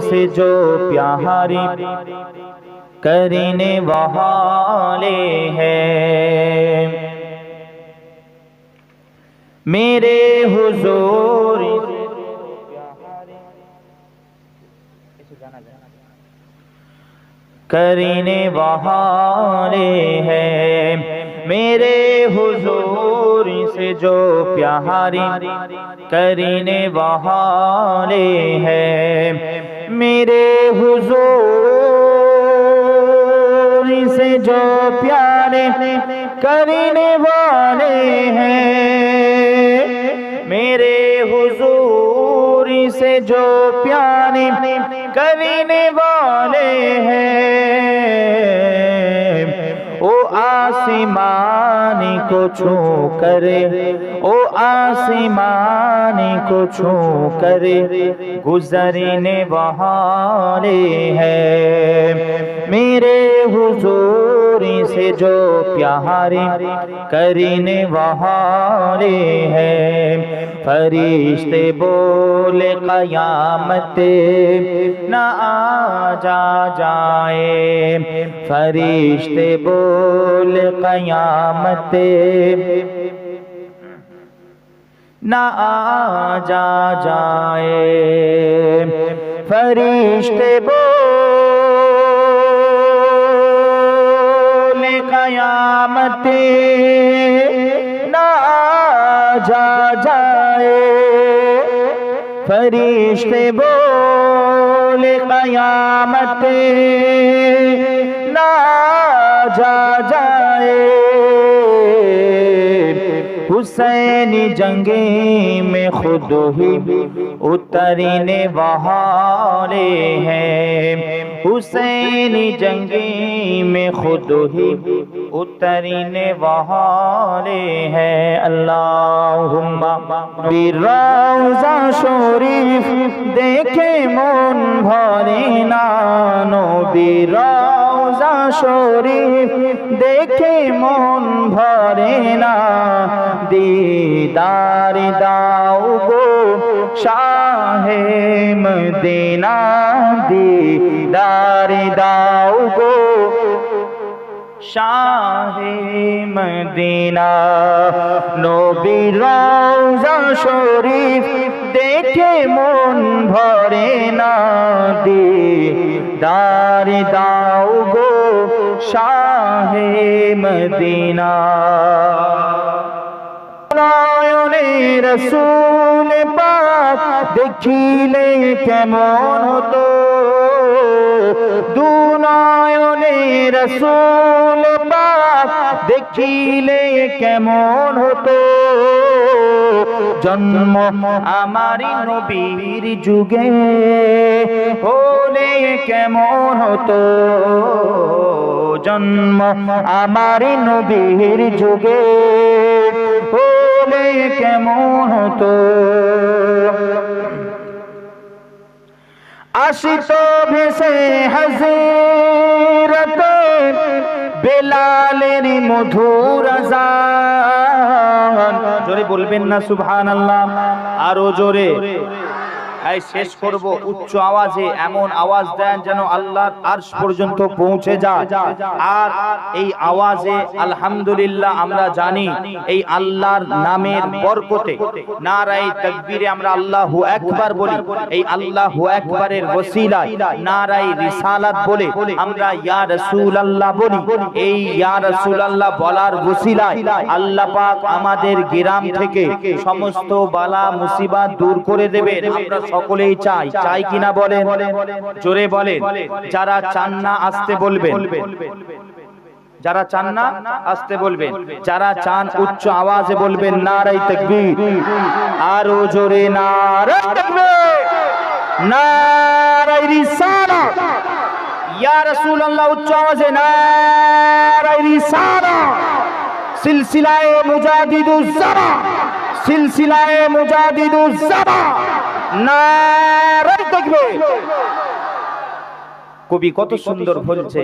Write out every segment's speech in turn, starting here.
से जो प्यारी करने वाले हैं, मेरे हुजूर करने वाले हैं, मेरे हुजूर से जो प्यारी करने वाले हैं, मेरे हुजूर से जो प्यारे करने वाले हैं, मेरे हुजूर से जो प्यारे करने वाले हैं, ओ आसमान को छू करे, ओ आसमान को छू करे गुजरने वाले हैं, मेरे हुजूर से जो प्यारे करने वाले हैं। फरिश्ते बोले क़यामत न आ जाए, फरिश्ते बोले क़यामत न आ जाए, फरिश्ते बोले क़यामत न आ जाए, फरिश्ते बोले क़यामत ना जाए। हुसैनी जंगे में खुद ही उतरने वाले हैं, हुसैनी जंगे में खुद ही उतरने वाले हैं। अल्लाहुम्मा बिरौज़ा शरीफ देखे मन भरे ना, नबी रौज़ा शरीफ देखे मन भरे ना, दीदार दाओ गो शाहे मदीना, दीदार दाओ गो शाहे मदीना। नबी रौज़ा शरीफ देखे मन भरे ना, दीदार दाओ गो शाहे मदीना। নয়নে রসুল পাক দেখিলে কেমন হতো, দু নয়নে রসুল পাক দেখিলে কেমন হতো, জন্ম আমারি নবীর যুগে হলে কেমন হতো, জন্ম আমারি নবীর যুগে হলে কেমন হতো। আশিত ভেসে হযরত বেলালের মধুর আযান, জোরে বলবেন না সুবহানাল্লাহ, আরো জোরে। এই শেষ করব উচ্চ আওয়াজে, এমন আওয়াজ দেন যেন আল্লাহর আরশ পর্যন্ত পৌঁছে যায়। আর এই আওয়াজে আলহামদুলিল্লাহ আমরা জানি এই আল্লাহর নামের বরকতে নারায়ে তাকবীরে আমরা আল্লাহু আকবার বলি, এই আল্লাহু আকবারের ওসিলায় নারায়ে রিসালাত বলে আমরা ইয়া রাসূলুল্লাহ বলি, এই ইয়া রাসূলুল্লাহ বলার ওসিলায় আল্লাহ পাক আমাদের গ্রাম থেকে সমস্ত বালা মুসিবত দূর করে দেবেন। আমরা সকলেই চাই, চাই কিনা বলেন, জোরে বলেন। যারা চান না আসতে বলবেন, যারা চান না আসতে বলবেন, যারা চান উচ্চ আওয়াজে বলবেন নারায়ে তাকবীর, আরো জোরে নারায়ে তাকবীর, নারায়ে রিসালাত, ইয়া রাসূলুল্লাহ উচ্চ আওয়াজে নারায়ে রিসালাত, সিলসিলায়ে মুজাহিদুজ জামান, সিলসিলায়ে মুজাহিদুজ জামান, নারায়ে তাকবীর। কবি কত সুন্দর বলছে,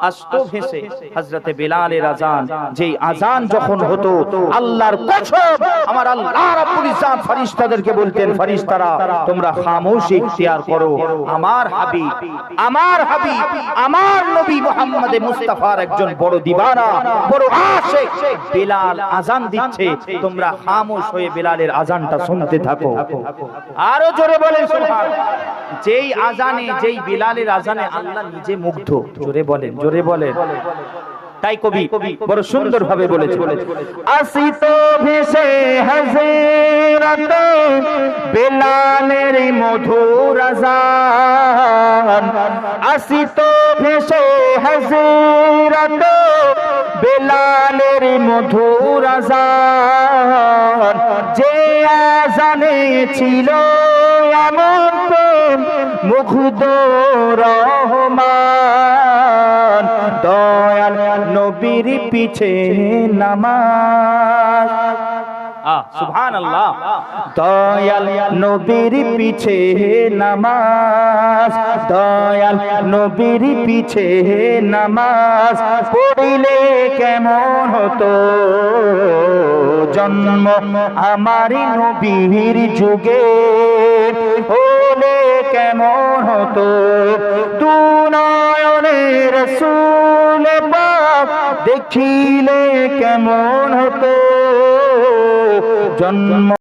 আস্ত ভেসে হযরতে বেলালের আজান, যেই আজান যখন হতো আল্লাহর কসম আমার আল্লাহ রাব্বুল ইজ্জত ফেরেশতাদেরকে বলতেন, ফেরেশতারা তোমরা খামোশি ইখতিয়ার করো, আমার হাবিব আমার নবী মুহাম্মদ মুস্তাফার একজন বড় দিওয়ানা বড় আশিক বেলাল আজান দিচ্ছে, তোমরা খামোশ হয়ে বেলালের আজানটা শুনতে থাকো। আরো জোরে বলেন সুবহানাল্লাহ। যেই আজানে, যেই বেলালের আজানে আল্লাহ নিজে মুগ্ধ। জোরে বলেন। তাই কবি বড় সুন্দর ভাবে বলেছে, আসিত ভেসে হযরত বেলালের মধুর আজান, আসিত ভেসে হযরত বেলালের মধুর আজান, যে আজানে ছিল এমন প্রেম মুগ্ধ রহমান, দয়াল নবীর পিছে নামাজ। সুবহানাল্লাহ। দয়াল নবীর পিছে নামাজ, দয়াল নবীর পিছে নামাজ পড়িলে কেমন হতো জন্ম আমার নবীর যুগে, হলে কেমন হতো দু নয়নে রাসূল পাক দেখিলে কেমন হতো জন্ম